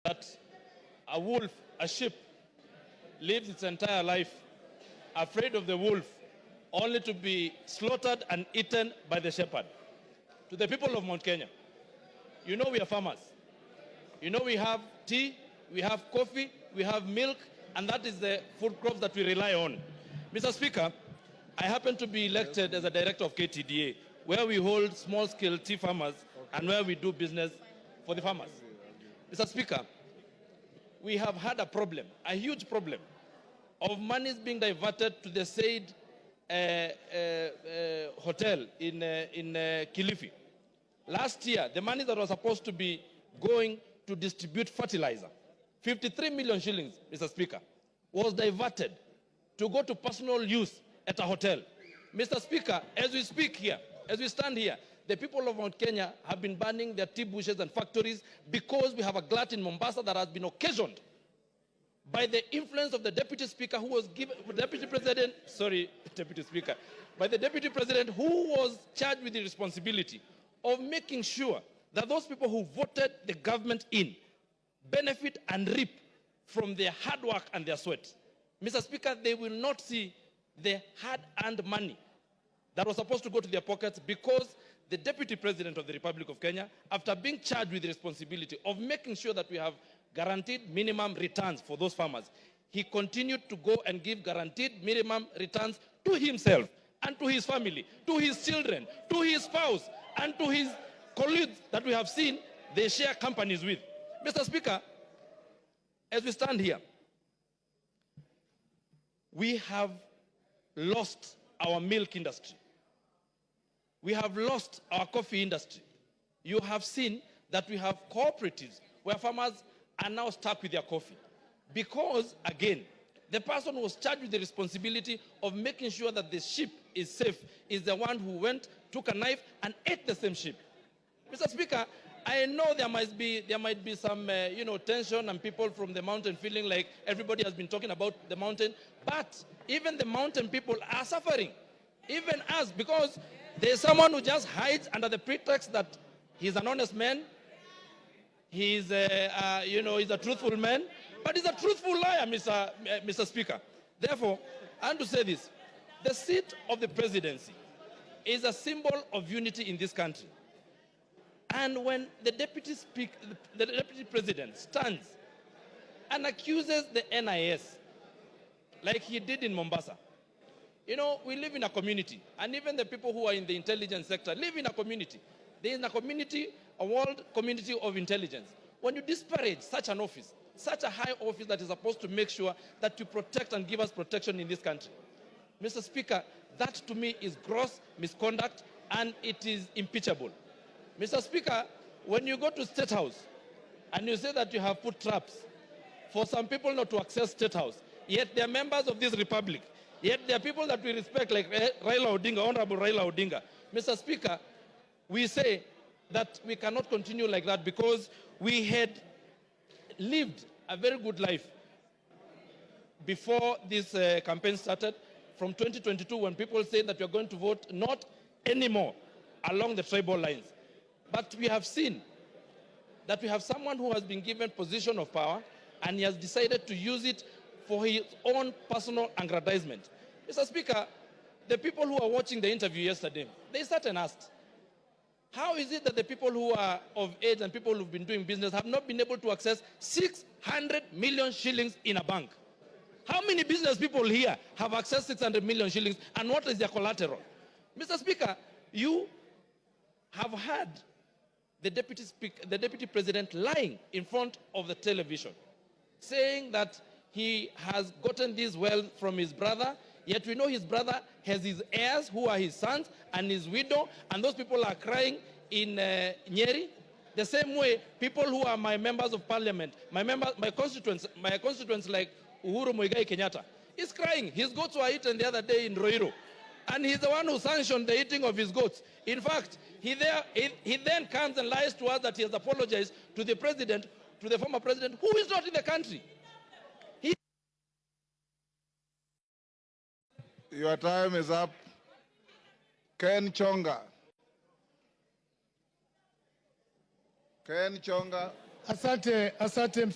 that a wolf, a sheep, lives its entire life afraid of the wolf, only to be slaughtered and eaten by the shepherd. To the people of Mount Kenya, you know we are farmers. You know we have tea, we have coffee, we have milk, and that is the food crops that we rely on. Mr. Speaker, I happen to be elected as a director of KTDA, where we hold small-scale tea farmers and where we do business for the farmers. Mr. Speaker, we have had a problem, a huge problem, of monies being diverted to the said hotel in Kilifi. Last year, the money that was supposed to be going to distribute fertilizer, 53 million shillings, Mr. Speaker, was diverted to go to personal use at a hotel. Mr. Speaker, as we speak here, as we stand here, the people of Mount Kenya have been burning their tea bushes and factories because we have a glut in Mombasa that has been occasioned by the influence of the Deputy Speaker who was given, by the Deputy President who was charged with the responsibility of making sure that those people who voted the government in benefit and reap from their hard work and their sweat. Mr. Speaker, they will not see the hard-earned money that was supposed to go to their pockets because the Deputy President of the Republic of Kenya, after being charged with the responsibility of making sure that we have guaranteed minimum returns for those farmers, he continued to go and give guaranteed minimum returns to himself and to his family, to his children, to his spouse, and to his colleagues that we have seen they share companies with. Mr. Speaker, as we stand here, we have lost our milk industry. We have lost our coffee industry. You have seen that we have cooperatives where farmers are now stuck with their coffee. Because, again, the person who was charged with the responsibility of making sure that the sheep is safe is the one who went, took a knife, and ate the same sheep. Mr. Speaker, I know there might be some tension and people from the mountain feeling like everybody has been talking about the mountain, but even the mountain people are suffering, even us, because there's someone who just hides under the pretext that he's an honest man, he's he's a truthful man, but he's a truthful liar, Mr. Speaker. Therefore, I want to say this: the seat of the presidency is a symbol of unity in this country. And when the deputy president stands and accuses the NIS, like he did in Mombasa, we live in a community, and even the people who are in the intelligence sector live in a community. There is a community, a world community of intelligence. When you disparage such an office, such a high office that is supposed to make sure that you protect and give us protection in this country, Mr. Speaker, that to me is gross misconduct and it is impeachable. Mr. Speaker, when you go to State House and you say that you have put traps for some people not to access State House, yet they are members of this republic, yet they are people that we respect like Raila Odinga, Honorable Raila Odinga. Mr. Speaker, we say that we cannot continue like that because we had lived a very good life before this campaign started from 2022 when people said that we are going to vote not anymore along the tribal lines. But we have seen that we have someone who has been given position of power and he has decided to use it for his own personal aggrandizement. Mr. Speaker, the people who are watching the interview yesterday, they sat and asked, how is it that the people who are of age and people who've been doing business have not been able to access 600 million shillings in a bank? How many business people here have accessed 600 million shillings and what is their collateral? Mr. Speaker, you have had the deputy president lying in front of the television, saying that he has gotten this wealth from his brother, yet we know his brother has his heirs who are his sons and his widow, and those people are crying in Nyeri. The same way, people who are my members of parliament, my constituents like Uhuru Muigai Kenyatta, is crying. His goats were eaten the other day in Roiro. And he's the one who sanctioned the eating of his goats. In fact, he then comes and lies to us that he has apologized to the president, to the former president, who is not in the country. Your time is up. Ken Chonga. Asante.